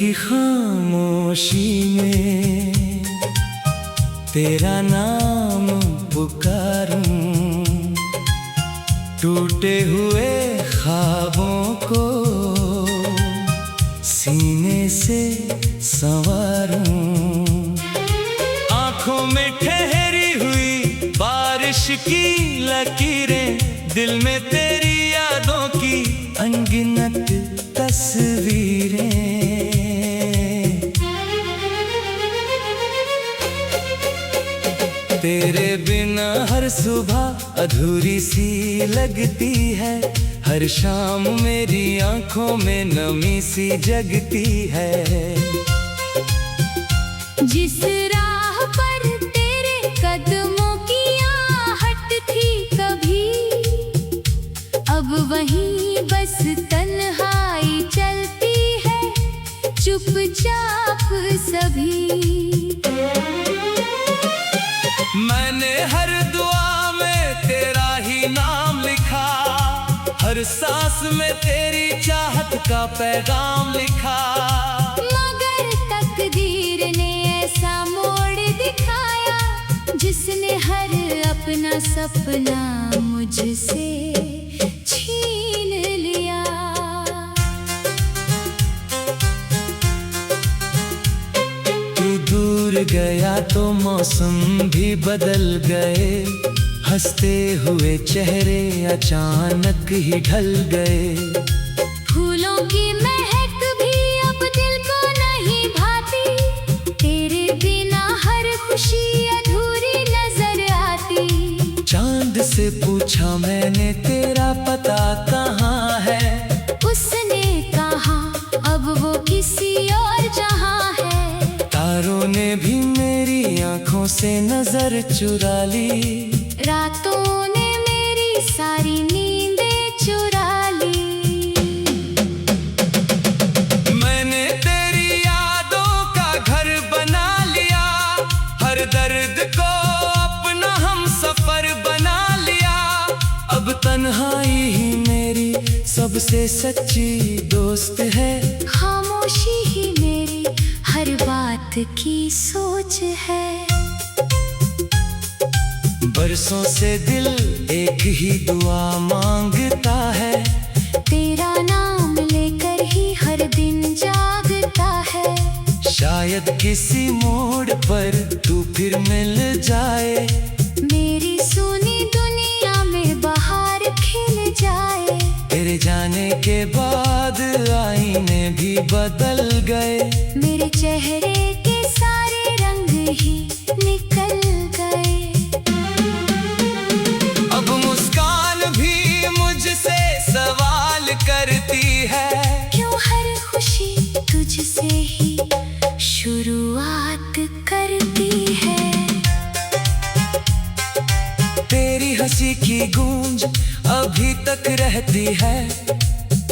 की खामोशी में तेरा नाम पुकारूं, टूटे हुए ख्वाबों को सीने से संवारूं। आंखों में ठहरी हुई बारिश की लकीरें, दिल में तेरी यादों की अनगिनत तस्वीरें। तेरे बिना हर सुबह अधूरी सी लगती है, हर शाम मेरी आंखों में नमी सी जगती है। जिस राह पर तेरे कदमों की आहट थी कभी, अब वहीं बस तन्हाई चलती है, चुपचाप सभी। मैंने हर दुआ में तेरा ही नाम लिखा, हर सांस में तेरी चाहत का पैगाम लिखा। मगर तकदीर ने ऐसा मोड़ दिखाया, जिसने हर अपना सपना मुझसे छीन लिया। तू दूर गया तो मौसम भी बदल गए, हंसते हुए चेहरे अचानक ही ढल गए। फूलों की महक भी अब दिल को नहीं भाती, तेरे बिना हर खुशी अधूरी नजर आती। चांद से पूछा मैंने तेरा पता कहाँ है, उसने कहा अब वो किसी और जहां है। तारों ने भी मेरी आंखों से नजर चुरा ली, रातों ने मेरी सारी नींदें चुरा ली। मैंने तेरी यादों का घर बना लिया, हर दर्द को अपना हम सफर बना लिया। अब तन्हाई ही मेरी सबसे सच्ची दोस्त है, खामोशी ही मेरी हर बात की सोच है। बरसों से दिल एक ही दुआ मांगता है, तेरा नाम लेकर ही हर दिन जागता है। शायद किसी मोड़ पर तू फिर मिल जाए, मेरी सुनी दुनिया में बहार खिल जाए। तेरे जाने के बाद आईने भी बदल गए, मेरे चेहरे के सारे रंग ही निकल गए। अब मुस्कान भी मुझसे सवाल करती है, क्यों हर खुशी तुझसे ही शुरुआत करती है। तेरी हंसी की गूंज अभी तक रहती है,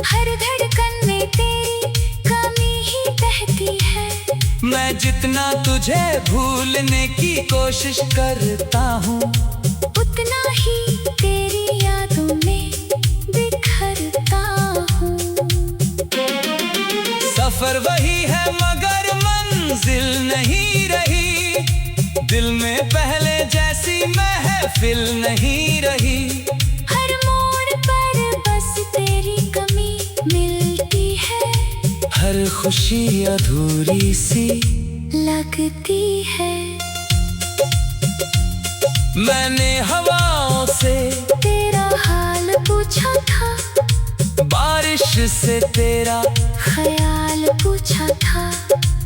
हर धड़कन में तेरी कमी ही बहती है। मैं जितना तुझे भूलने की कोशिश करता हूँ, उतना ही तेरी यादों में बिखरता हूँ। सफर वही है मगर मंजिल नहीं रही, दिल में पहले जैसी महफिल नहीं रही। हर मोड़ पर बस तेरी कमी मिलती है, हर खुशी अधूरी सी लगती है। मैंने हवाओं से तेरा हाल पूछा था, बारिश से तेरा ख्याल पूछा था।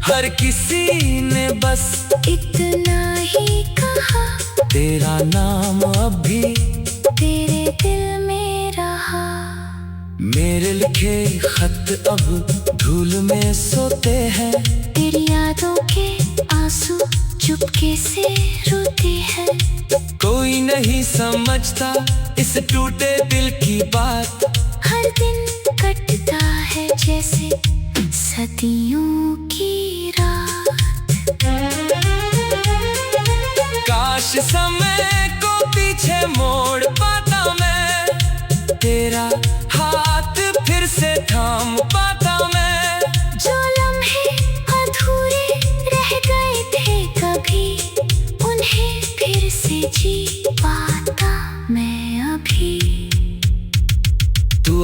हर किसी ने बस इतना ही कहा, तेरा नाम अब भी तेरे दिल में रहा। मेरे लिखे खत अब धूल में सोते हैं, तेरी यादों के आंसू चुपके से रोते हैं। कोई नहीं समझता इस टूटे दिल की बात, हर दिन कटता है जैसे सदियों की रात। काश समय को पीछे मोड़ पाता मैं, तेरा हाथ फिर से थाम पाता मैं। जो लम्हे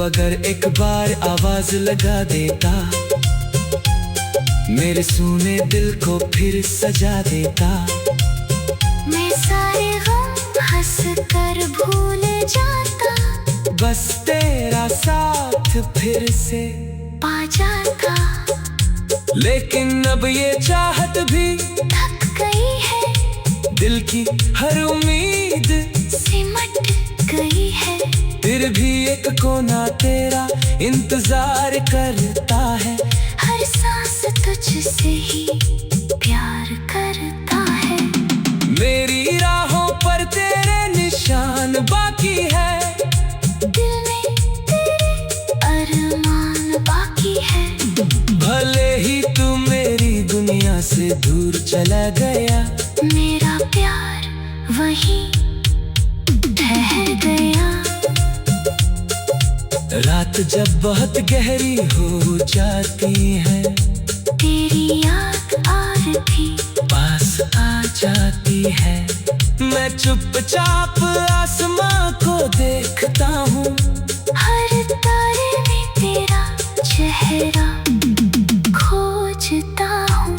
अगर एक बार आवाज लगा देता, मेरे सूने दिल को फिर सजा देता। मैं सारे गम हंस कर भूल जाता, बस तेरा साथ फिर से पा जाता। लेकिन अब ये चाहत भी थक गई है, दिल की हर उम्मीद सिमट गई है। फिर भी एक कोना तेरा इंतजार करता है। हर सांस तुझसे ही प्यार करता है। मेरी राहों पर तेरे निशान बाकी है, दिल में तेरे अरमान बाकी है। भले ही तू मेरी दुनिया से दूर चला गया, मेरा प्यार वहीं ठहर गया। रात जब बहुत गहरी हो जाती है, तेरी याद आरती पास आ जाती है। मैं चुपचाप आसमां को देखता हूँ, हर तारे में तेरा चेहरा खोजता हूँ।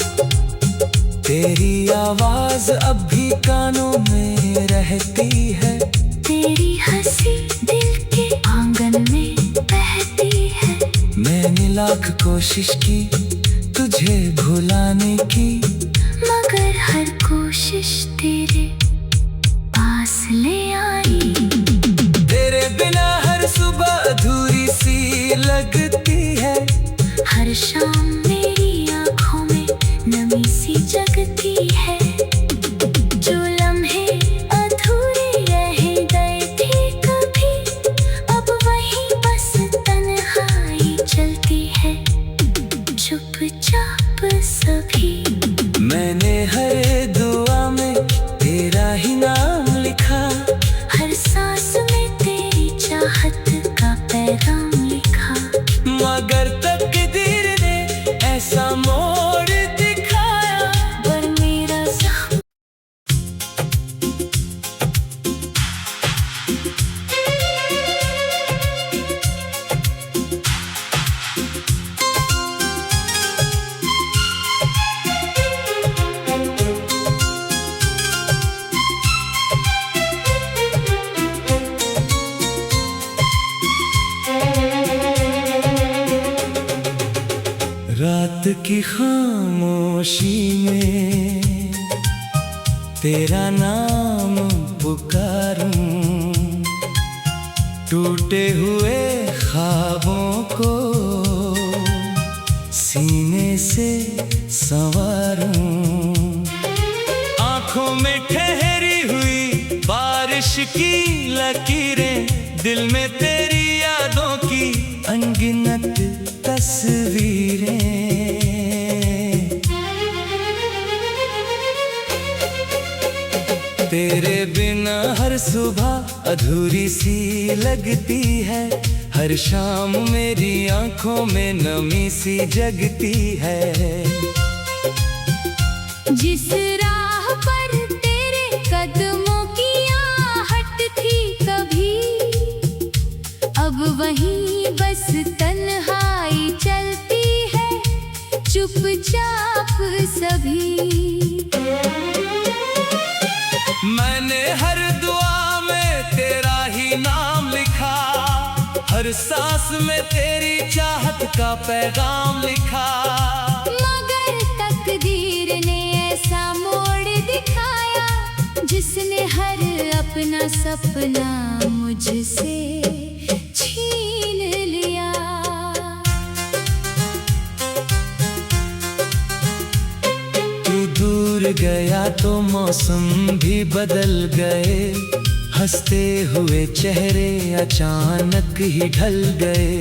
तेरी आवाज अब भी कानों में रहती है, तेरी हंसी दिल के आंगन में बहती है। मैंने लाख कोशिश की तुझे भुलाने की, मगर हर कोशिश तेरे पास ले आई। तेरे बिना हर सुबह अधूरी सी लगती है। हर शाम मेरी आँखों में नमी सी जगती है। जो लम्हे अधूरे रह गए थे कभी, अब वहीं बस तन्हाई चलती है, चुपचाप सभी। मैंने हर दुआ में तेरा ही नाम लिखा, हर सांस में तेरी चाहत का पैगाम लिखा। मगर तकदीर ने ऐसा मोड़ दिखाया, पर मेरा जख्म रात की खामोशी में तेरा नाम पुकारूं, टूटे हुए ख्वाबों को सीने से संवारूं। आंखों में ठहरी हुई बारिश की लकीरें, दिल में तेरी यादों की अनगिनत तस्वीरें। तेरे बिना हर सुबह अधूरी सी लगती है। हर शाम मेरी आंखों में नमी सी जगती है। जिस राह पर तेरे कदमों की आहट थी कभी, अब वहीं बस तन्हाई चलती है, चुपचाप सभी। मैंने हर दुआ में तेरा ही नाम लिखा, हर सांस में तेरी चाहत का पैगाम लिखा। मगर तकदीर ने ऐसा मोड़ दिखाया, जिसने हर अपना सपना मुझसे छीन लिया। तू दूर गया तो मौसम भी बदल गए, हंसते हुए चेहरे अचानक ही ढल गए।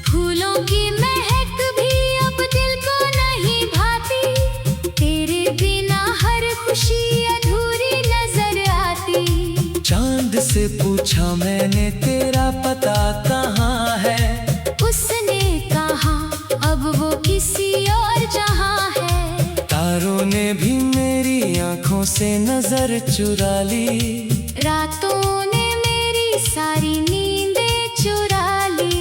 फूलों की महक भी अब दिल को नहीं भाती, तेरे बिना हर खुशी अधूरी नजर आती। चांद से पूछा मैंने तेरा पता कहाँ है, उसने कहा अब वो किसी और जहां है। तारों ने भी मेरी आंखों से नजर चुरा ली, रातों ने मेरी सारी नींदें चुरा ली।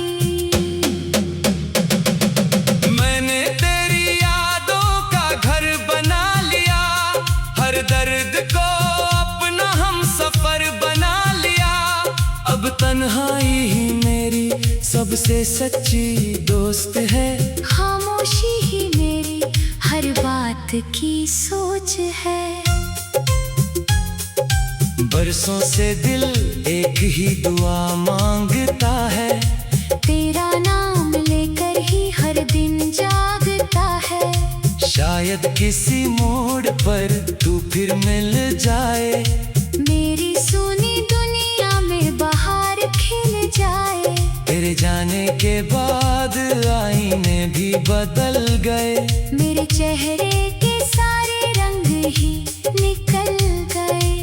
दर्द को अपना हम सफर बना लिया। अब तन्हाई ही मेरी सबसे सच्ची दोस्त है। खामोशी ही मेरी हर बात की सोच है। बरसों से दिल एक ही दुआ मांगता है। तेरा नाम लेकर ही हर दिन जागता है। शायद किसी मोड़ पर तू फिर मिल जाए। मेरी सुनी दुनिया में बहार खिल जाए। तेरे जाने के बाद आईने भी बदल गए। मेरे चेहरे के सारे रंग ही निकल गए।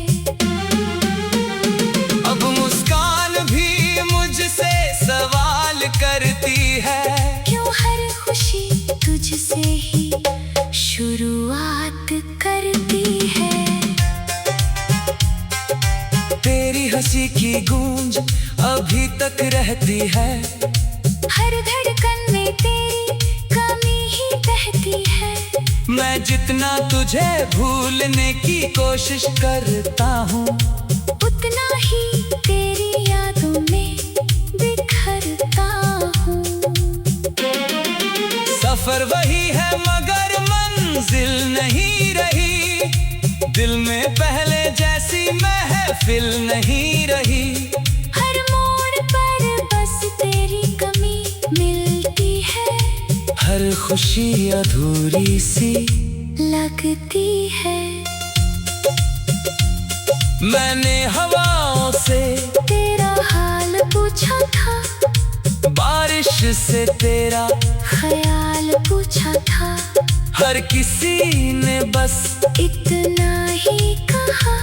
अब मुस्कान भी मुझसे सवाल करती है। क्यों हर खुशी तुझसे ही शुरुआत करती है। तेरी हंसी की गूंज अभी तक रहती है। हर धड़कन में तेरी कमी ही बहती है। मैं जितना तुझे भूलने की कोशिश करता हूँ, उतना ही तेरी यादों में बिखरता हूँ। सफर वही है मगर मंजिल नहीं रही। दिल में पहले जैसी महफिल नहीं रही। हर मोड़ पर बस तेरी कमी मिलती है। हर खुशी अधूरी सी लगती है। मैंने हवाओं से तेरा हाल पूछा था। बारिश से तेरा ख्याल पूछा था। हर किसी ने बस इतना ही कहा।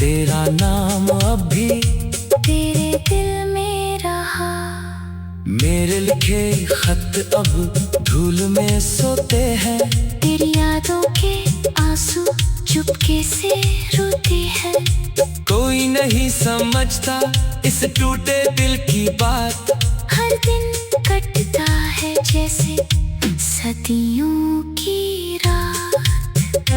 तेरा नाम अभी तेरे दिल में रहा। मेरे लिखे खत अब धूल में सोते हैं। तेरी यादों के आंसू चुपके से रोते हैं। कोई नहीं समझता इस टूटे दिल की बात। हर दिन कटता है जैसे सदियों की रात।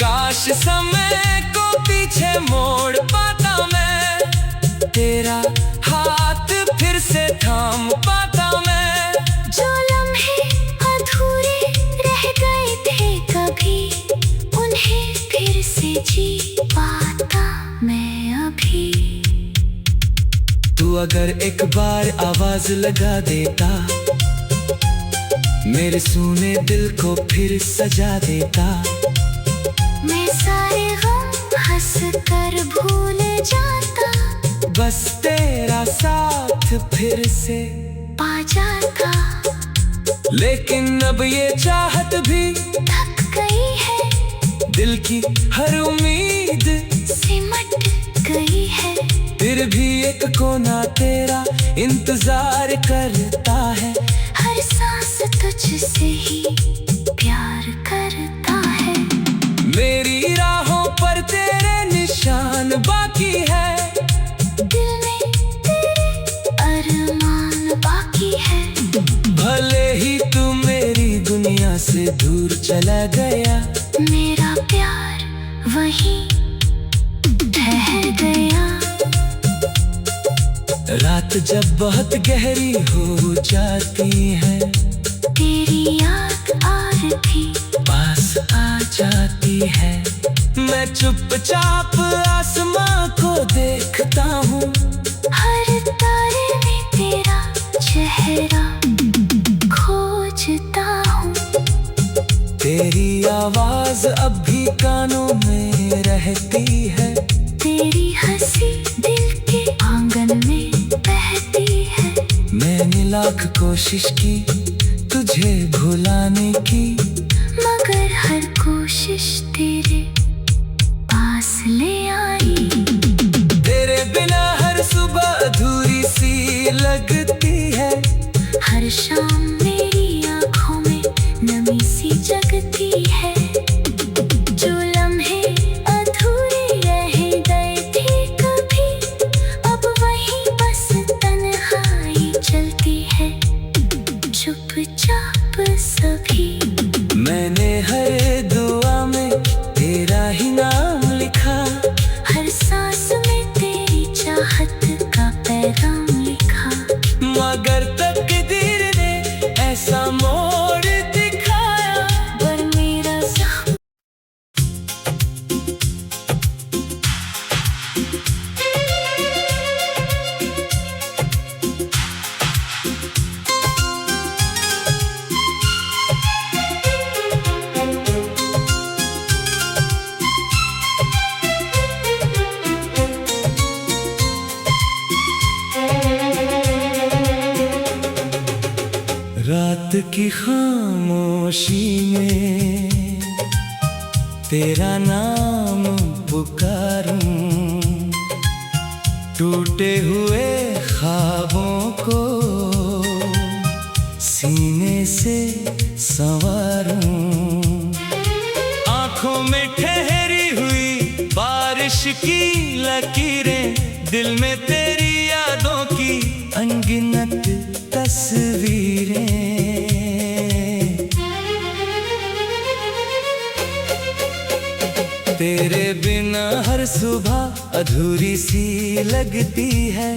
काश समय को पीछे मोड़ पाता मैं। तेरा हाथ फिर से थाम पाता मैं। जो लम्हे अधूरे रह गए थे कभी, उन्हें फिर से जी पाता मैं अभी। तू अगर एक बार आवाज लगा देता, मेरे सूने दिल को फिर सजा देता। मैं सारे गम हंस कर भूल जाता। बस तेरा साथ फिर से पा जाता। लेकिन अब ये चाहत भी थक गई है। दिल की हर उम्मीद सिमट गई है। फिर भी एक कोना तेरा इंतजार करता है। हर सांस तुझसे ही प्यार करता है। मेरी राहों पर तेरे निशान बाकी है। दिल में तेरे अरमान बाकी है। भले ही तू मेरी दुनिया से दूर चला गया, मेरा प्यार वहीं ठहर गया। रात जब बहुत गहरी हो जाती है, तेरी याद आरती पास आ जाती है। मैं चुपचाप आसमां को देखता हूँ। हर तारे में तेरा चेहरा खोजता हूँ। तेरी आवाज अब भी कानों में रहती है। तेरी हंसी दिल के आंगन में बहती है। मैंने लाख कोशिश की तुझे भुलाने की, मगर हर कोशिश तेरे पास ले आई। तेरे बिना हर सुबह अधूरी सी लगती है। हर शाम मेरी आँखों में नमी सी जगती है। जो लम्हे अधूरे रह गए थे कभी, अब वहीं बस तन्हाई चलती है चुपचाप सभी। मैंने हर दुआ में की खामोशी में तेरा नाम पुकारूं, टूटे हुए ख्वाबों को सीने से संवारूं। आंखों में ठहरी हुई बारिश की लकीरें, दिल में तेरी यादों की अनगिनत तस्वीरें। तेरे बिना हर सुबह अधूरी सी लगती है,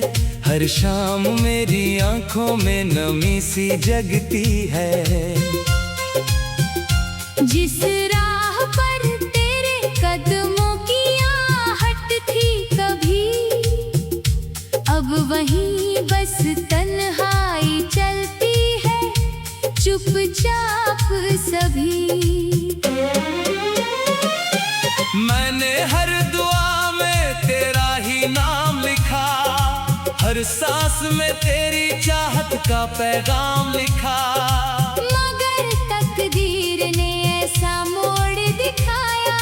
हर शाम मेरी आंखों में नमी सी जगती है। जिस राह पर तेरे कदमों की आहट थी कभी, अब वहीं बस तन्हाई चलती है, चुपचाप सभी। मैंने हर दुआ में तेरा ही नाम लिखा, हर सांस में तेरी चाहत का पैगाम लिखा। मगर तकदीर ने ऐसा मोड़ दिखाया,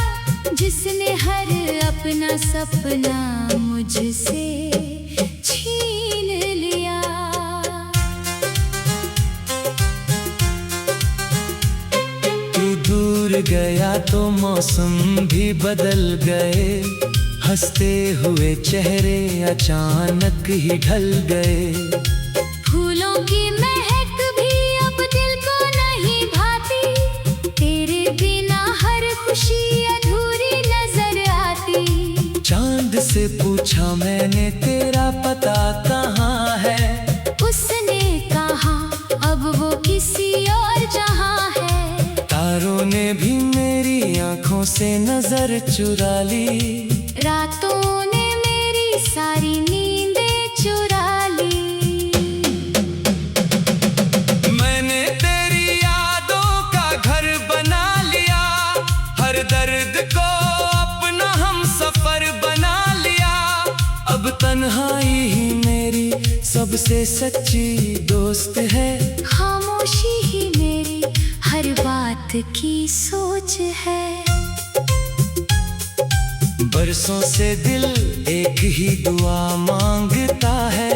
जिसने हर अपना सपना मुझसे छीन लिया। तू दूर गया तो मौसम भी बदल गए, हंसते हुए चेहरे अचानक ही ढल गए। फूलों की महक भी अब दिल को नहीं भाती, तेरे बिना हर खुशी अधूरी नजर आती। चांद से पूछा मैंने तेरा पता कहाँ है, उसने कहा अब वो किसी और जहां है। तारों ने भी मेरी आंखों से नजर चुरा ली, रातों ने मेरी सारी नींदें चुरा ली। मैंने तेरी यादों का घर बना लिया, हर दर्द को अपना हम सफर बना लिया। अब तन्हाई ही मेरी सबसे सच्ची दोस्त है, खामोशी ही मेरी हर बात की सोच है। बरसों से दिल एक ही दुआ मांगता है,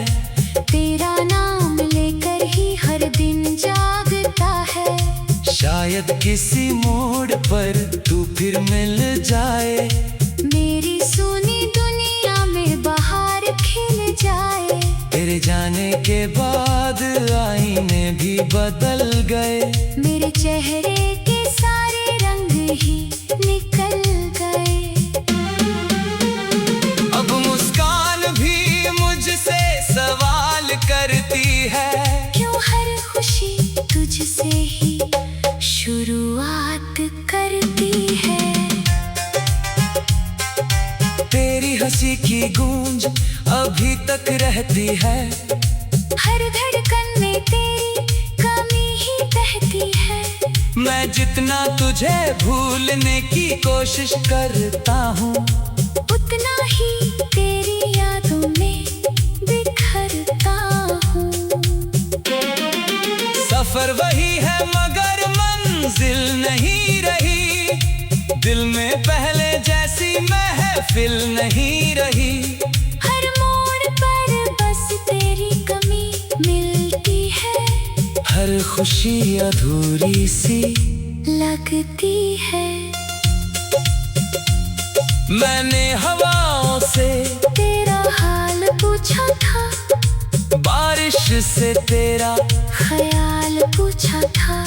तेरा नाम लेकर ही हर दिन जागता है। शायद किसी मोड़ पर तू फिर मिल जाए, मेरी सुनी दुनिया में बहार खिल जाए। तेरे जाने के बाद आईने भी बदल गए, मेरे चेहरे के सारे रंग ही निकल गए। अब मुस्कान भी मुझसे सवाल करती है, क्यों हर खुशी तुझसे ही शुरुआत करती है। तेरी हंसी की गूंज अभी तक रहती है, हर धड़कन में तेरी कमी ही बहती है। मैं जितना तुझे भूलने की कोशिश करता हूँ, उतना ही तेरी यादों में बिखरता हूँ। सफर वही है मगर मंजिल नहीं रही, दिल में पहले जैसी महफिल नहीं रही। हर मोड़ पर बस तेरी कमी मिलती है, हर खुशी अधूरी सी लगती है। मैंने हवाओं से तेरा हाल पूछा था, बारिश से तेरा ख्याल पूछा था।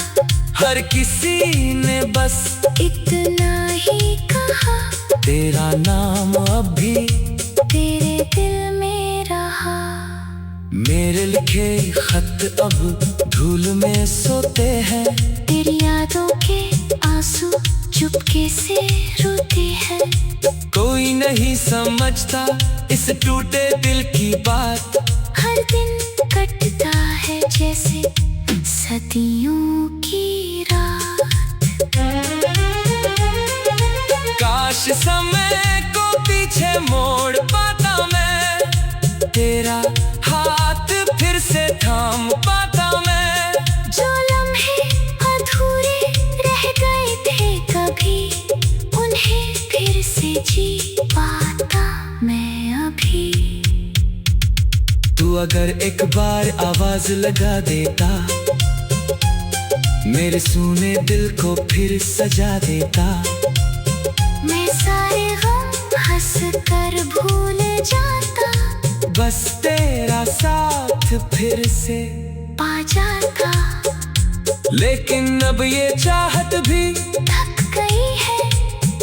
हर किसी ने बस इतना ही कहा, तेरा नाम अब भी तेरे दिल में रहा। मेरे लिखे खत अब धूल में सोते हैं, तेरी यादों के आंसू चुपके से रोते हैं। कोई नहीं समझता इस टूटे दिल की बात, हर दिन कटता है जैसे सदियों की रात। काश समय को पीछे मोड़ पाता मैं, तेरा हाथ फिर से थाम पाता मैं। जो लम्हे जी पाता मैं अभी। तू अगर एक बार आवाज लगा देता, मेरे सूने दिल को फिर सजा देता। मैं सारे गम हंस कर भूल जाता, बस तेरा साथ फिर से पा जाता। लेकिन अब ये चाहत भी थक गई है,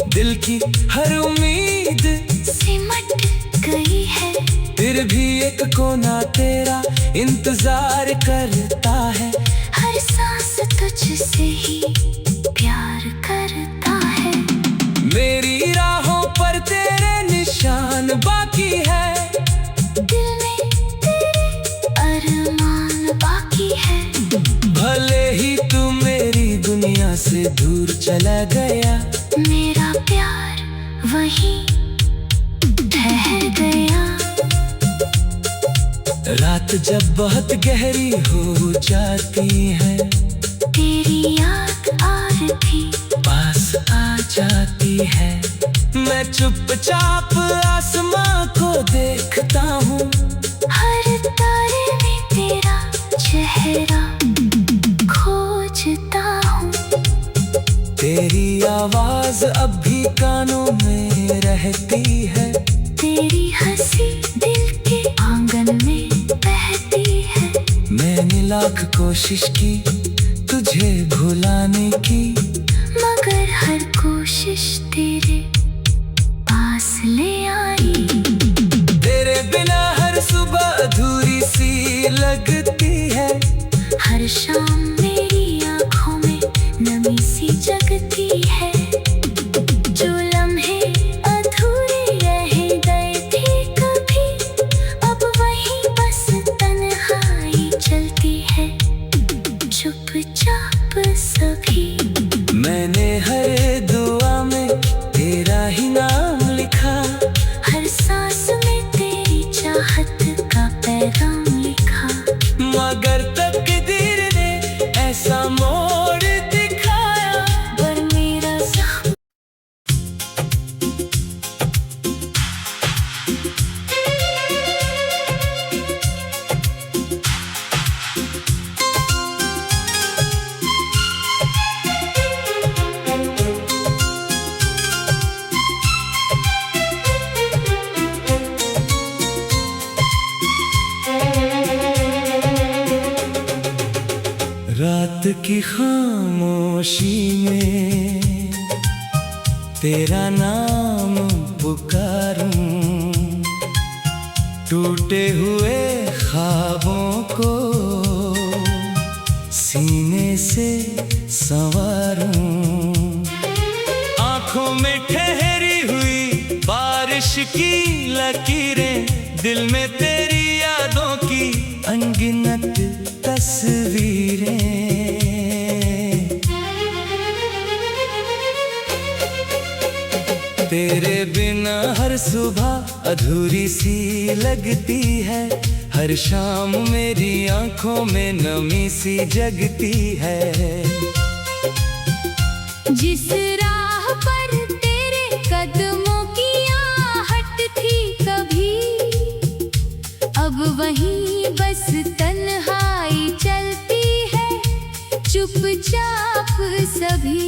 दिल की हर उम्मीद सिमट गई है। फिर भी एक कोना तेरा इंतजार करता है। हर सांस तुझसे ही प्यार करता है। मेरी राहों पर तेरे निशान बाकी है, दिल में तेरे अरमान बाकी है। भले ही तू मेरी दुनिया से दूर चला गया, मेरा प्यार वहीं ठहर गया। रात जब बहुत गहरी हो जाती है, तेरी याद आरती पास आ जाती है। मैं चुपचाप आसमां को देखता हूँ, हर तारे में तेरा चेहरा खोजता हूँ। तेरी आवाज अब भी कानों में रहती है, तेरी हंसी दिल के आंगन में बहती है। मैंने लाख कोशिश की तुझे भुलाने की, मगर हर कोशिश तेरे पास ले आई। तेरे बिना हर सुबह अधूरी सी लगती है। हर शाम मेरी आँखों में नमी सी जगती है। जो लम्हे अधूरे रह गए थे कभी, अब वहीं बस तन्हाई चलती है, चुपचाप सभी। मैंने हर दुआ में तेरा ही नाम लिखा, हर सांस में तेरी चाहत का पैगाम लिखा। मगर तकदीर ने ऐसा मोड़ दिखाया, पर मेरा रात की खामोशी में तेरा नाम पुकारूं, टूटे हुए ख्वाबों को सीने से संवारूं। आंखों में ठहरी हुई बारिश की लकीरें, दिल में तेरी यादों की अनगिनत तस्वीरें। तेरे बिना हर सुबह अधूरी सी लगती है। हर शाम मेरी आंखों में नमी सी जगती है। जिस राह पर तेरे कदमों की आहट थी कभी, अब वहीं बस तन्हाई चलती है, चुपचाप सभी।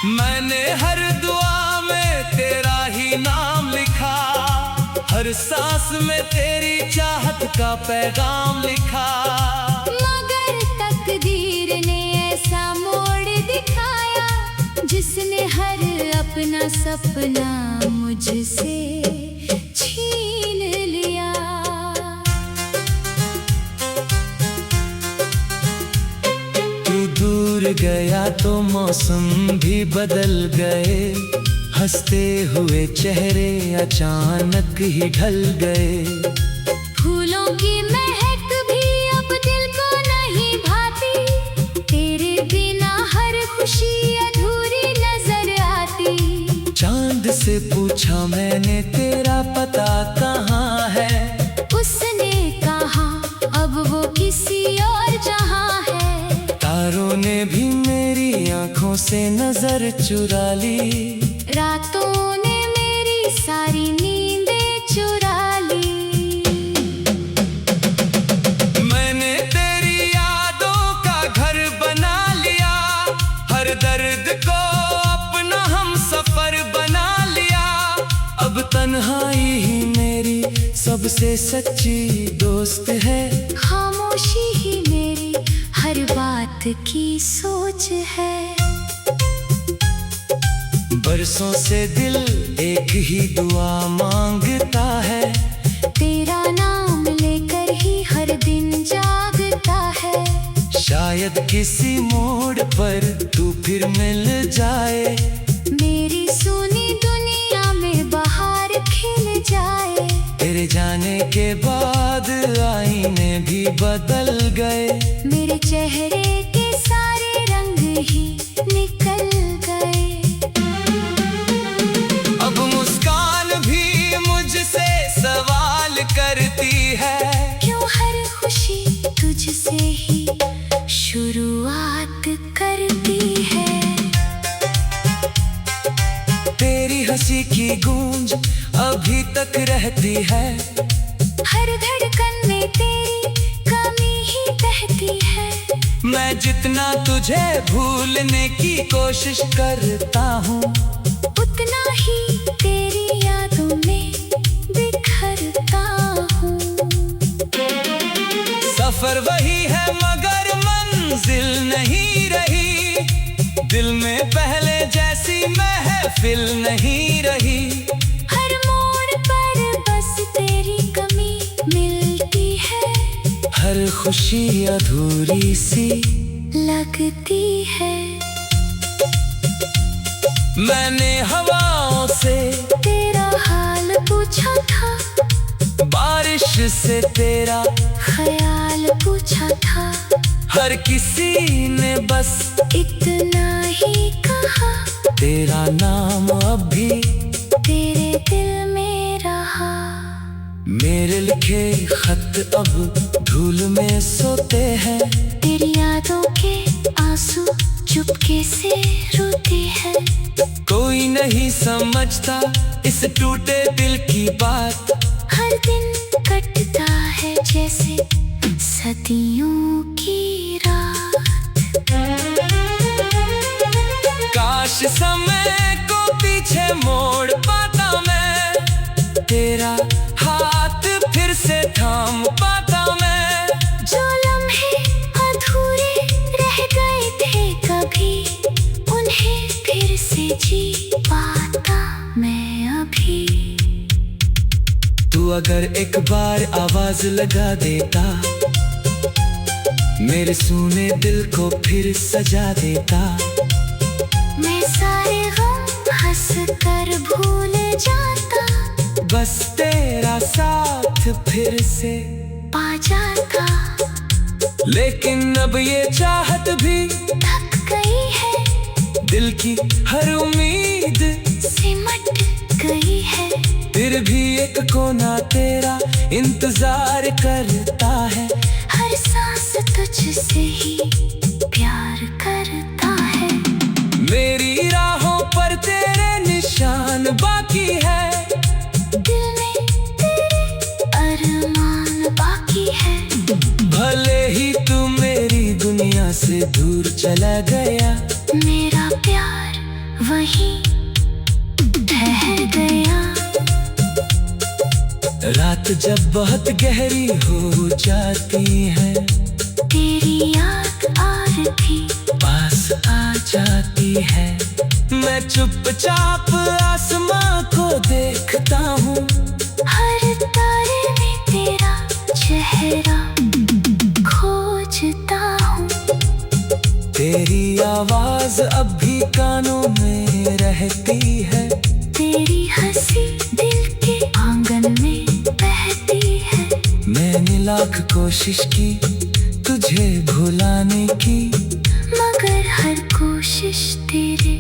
मैंने हर दुआ में तेरा ही नाम लिखा, हर सांस में तेरी चाहत का पैगाम लिखा। मगर तकदीर ने ऐसा मोड़ दिखाया, जिसने हर अपना सपना मुझसे छीन लिया। तू दूर गया तो मौसम भी बदल गए, हंसते हुए चेहरे अचानक ही ढल गए। फूलों की महक भी अब दिल को नहीं भाती, तेरे बिना हर खुशी अधूरी नजर आती। चांद से पूछा मैंने तेरा पता कहाँ है, उसने कहा अब वो किसी और जहां है। तारों ने भी मेरी आंखों आंखों से नजर चुरा ली, रातों ने मेरी सारी नींदें चुरा ली। मैंने तेरी यादों का घर बना लिया, हर दर्द को अपना हम सफर बना लिया। अब तन्हाई ही मेरी सबसे सच्ची दोस्त है, खामोशी ही मेरी हर बात की सोच है। बरसों से दिल एक ही दुआ मांगता है, तेरा नाम लेकर ही हर दिन जागता है। शायद किसी मोड़ पर तू फिर मिल जाए, मेरी सुनी दुनिया में बहार खिल जाए। तेरे जाने के बाद आईने भी बदल गए, मेरे चेहरे के सारे रंग ही निकल गए। अब मुस्कान भी मुझसे सवाल करती है, क्यों हर खुशी तुझसे ही शुरुआत करती है। तेरी हंसी की गूंज अभी तक रहती है, हर धड़कन में तेरी कमी ही बहती है। मैं जितना तुझे भूलने की कोशिश करता हूँ, उतना ही तेरी यादों में बिखरता हूँ। सफर वही है मगर मंजिल नहीं रही, दिल में पहले जैसी महफिल नहीं रही। हर मोड़ पर बस तेरी कमी मिलती है, हर खुशी अधूरी सी लगती है। मैंने हवाओं से तेरा हाल पूछा था, बारिश से तेरा ख्याल पूछा था। हर किसी ने बस इतना ही कहा, तेरा नाम अभी तेरे दिल में रहा। मेरे लिखे खत अब धूल में सोते हैं, तेरी यादों के आंसू चुपके से रोते हैं। कोई नहीं समझता इस टूटे दिल की बात, हर दिन कटता है जैसे सदियों की रात। काश समय को पीछे मोड़ पाता मैं, तेरा हाथ फिर से थाम पाता मैं। जो लम्हे अधूरे रह गए थे कभी, उन्हें फिर से जी पाता मैं अभी। तू अगर एक बार आवाज लगा देता, मेरे सूने दिल को फिर सजा देता। मैं सारे गम हंस कर भूल जाता, बस तेरा साथ फिर से पा जाता। लेकिन अब ये चाहत भी थक गई है, दिल की हर उम्मीद सिमट गई है। फिर भी एक कोना तेरा इंतजार करता है, हर सांस तुझसे ही प्यार करता है। मेरी राहों पर तेरे निशान बाकी है, दिल में तेरे अरमान बाकी है। भले ही तू मेरी दुनिया से दूर चला गया, मेरा प्यार वहीं ठहर गया। रात जब बहुत गहरी हो जाती है, तेरी याद आरती पास आ जाती है। मैं चुपचाप आसमां को देखता हूँ, हर तारे में तेरा चेहरा खोजता हूँ। तेरी आवाज अब भी कानों में रहती है, तेरी हंसी दिल के आंगन में बहती है। मैंने लाख कोशिश की तुझे भुलाने की, मगर हर कोशिश तेरे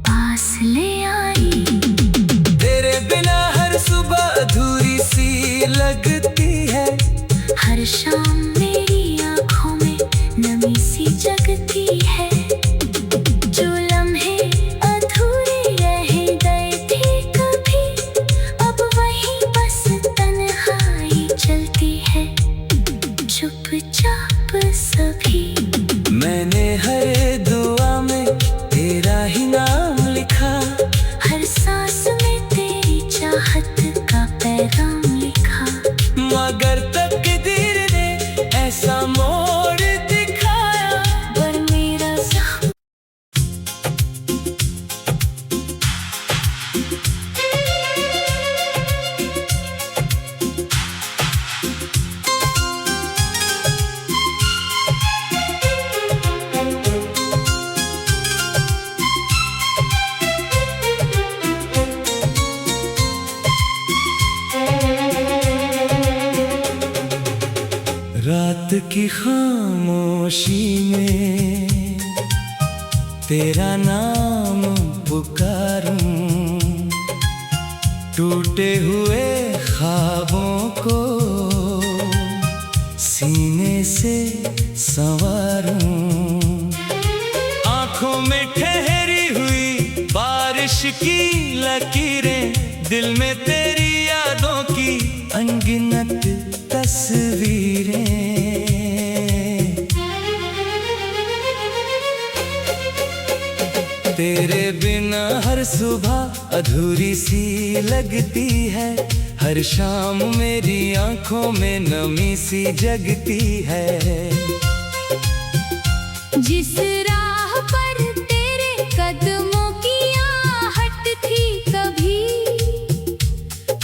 पास ले आई। तेरे बिना हर सुबह अधूरी सी लगती है, हर शाम मेरी आंखों में नमी सी जगती है। की खामोशी में तेरा नाम पुकारूं, टूटे हुए ख्वाबों को सीने से संवारूं। आंखों में ठहरी हुई बारिश की लकीरें, दिल में तेरी यादों की अनगिनत तस्वीरें। तेरे बिना हर सुबह अधूरी सी लगती है, हर शाम मेरी आंखों में नमी सी जगती है। जिस राह पर तेरे कदमों की आहट थी कभी,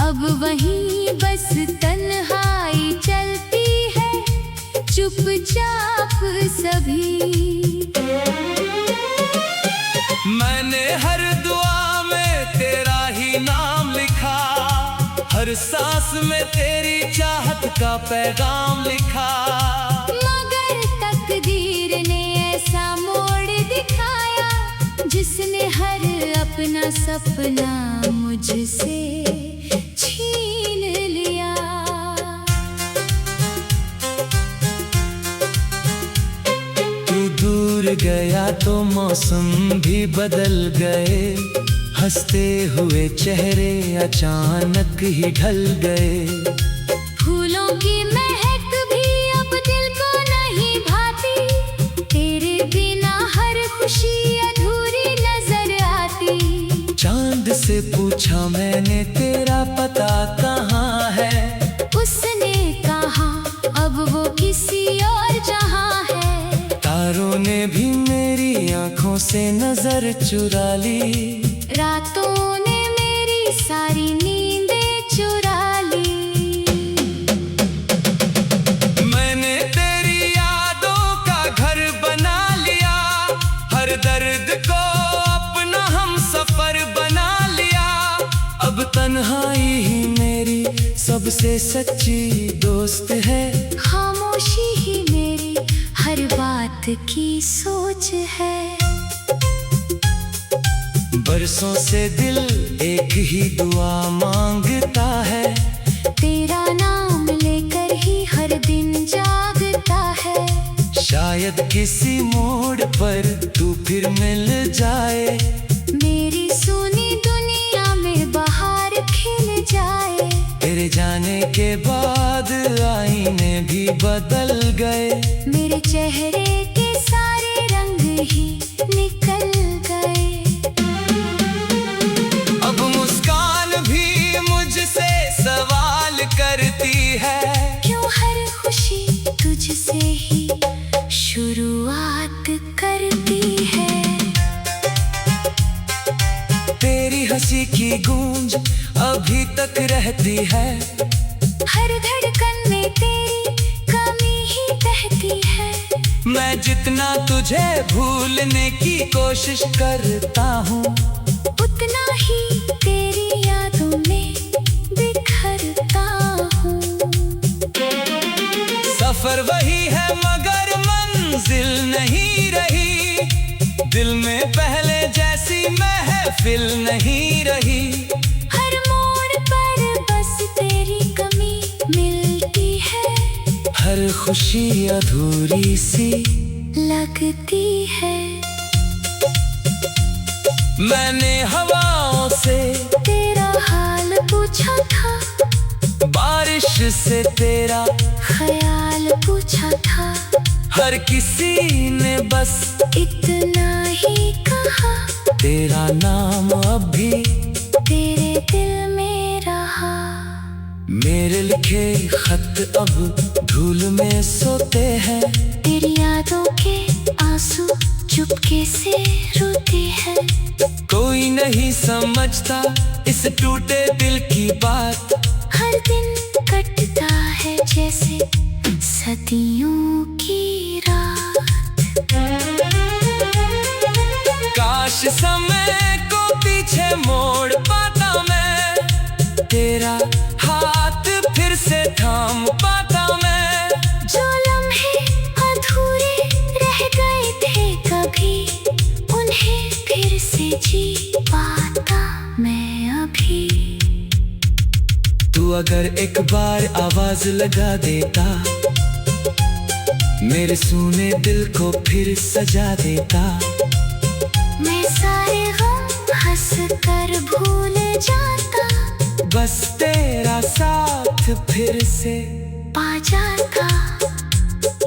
अब वहीं बस तन्हाई चलती है, चुपचाप सभी। मैंने हर दुआ में तेरा ही नाम लिखा, हर सांस में तेरी चाहत का पैगाम लिखा। मगर तकदीर ने ऐसा मोड़ दिखाया, जिसने हर अपना सपना मुझसे छीन लिया। तू दूर गया तो मौसम भी बदल गए, हंसते हुए चेहरे अचानक ही ढल गए। फूलों की महक भी अब दिल को नहीं भाती, तेरे बिना हर खुशी अधूरी नजर आती। चांद से पूछा मैंने तेरा पता कहाँ है, उसने कहा अब वो किसी और जहां है। तारों ने भी मेरी आंखों से नजर चुरा ली, रातों ने मेरी सारी नींदें चुरा ली। मैंने तेरी यादों का घर बना लिया, हर दर्द को अपना हम सफर बना लिया। अब तन्हाई ही मेरी सबसे सच्ची दोस्त है, खामोशी ही मेरी हर बात की सोच है। बरसों से दिल एक ही दुआ मांगता है, तेरा नाम लेकर ही हर दिन जागता है। शायद किसी मोड़ पर तू फिर मिल जाए, मेरी सुनी दुनिया में बहार खिल जाए। तेरे जाने के बाद आईने भी बदल गए, मेरे चेहरे के सारे रंग ही निकल गए। अब मुस्कान भी मुझसे सवाल करती है, क्यों हर खुशी तुझसे ही शुरुआत करती है। तेरी हंसी की गूंज अभी तक रहती है, हर धड़कन में तेरी कमी ही बहती है। मैं जितना तुझे भूलने की कोशिश करता हूँ, उतना ही तेरी यादों में बिखरता हूँ। सफर वही है मगर मंजिल नहीं रही, दिल में पहले जैसी महफिल नहीं रही। हर मोड़ पर बस तेरी कमी मिलती है, हर खुशी अधूरी सी लगती है। मैंने हवाओं से तेरा हाल पूछा था, बारिश से तेरा ख्याल पूछा था। हर किसी ने बस इतना ही कहा, तेरा नाम अब भी तेरे दिल में रहा। मेरे लिखे खत अब धूल में सोते हैं, तेरी यादों के आंसू चुपके से रोते हैं। कोई नहीं समझता इस टूटे दिल की बात, हर दिन कटता है जैसे सदियों की रात। काश समय को पीछे मोड़ पाता मैं, तेरा हाथ फिर से थाम पाता मैं। जो लम्हे कभी उन्हें फिर से जी पाता मैं अभी। तू अगर एक बार आवाज लगा देता, मेरे सूने दिल को फिर सजा देता। मैं सारे गम हंस कर भूल जाता, बस तेरा साथ फिर से पा जाता।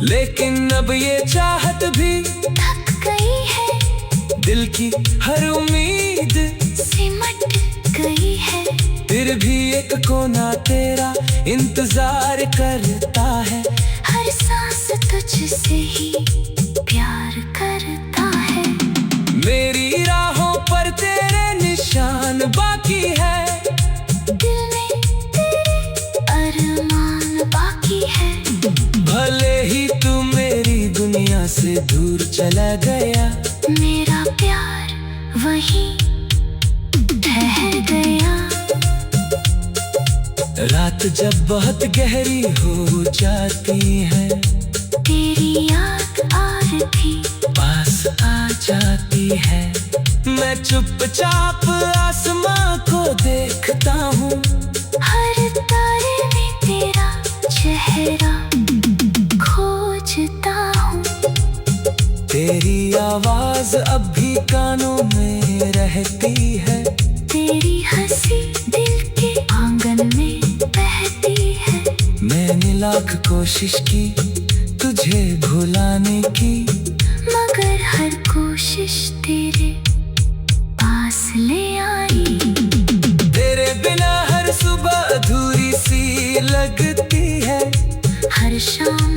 लेकिन अब ये चाहत भी थक गई है, दिल की हर उम्मीद सिमट गई है। फिर भी एक कोना तेरा इंतजार करता है। हर सांस तुझसे ही प्यार करता है। मेरी राहों पर तेरे निशान बाकी है, दिल में तेरे अरमान बाकी है। भले ही तू मेरी दुनिया से दूर चला गया, मेरा प्यार वहीं ठहर गया। रात जब बहुत गहरी हो जाती है, तेरी याद आज भी पास आ जाती है। मैं चुपचाप आसमां को देखता हूँ, हर तारे में तेरा चेहरा खोजता हूँ। तेरी आवाज अब भी कानों में रहती है, तेरी हंसी दिल के आंगन में बहती है। मैंने लाख कोशिश की तुझे भुलाने की, मगर हर कोशिश तेरे पास ले आई। तेरे बिना हर सुबह अधूरी सी लगती है, हर शाम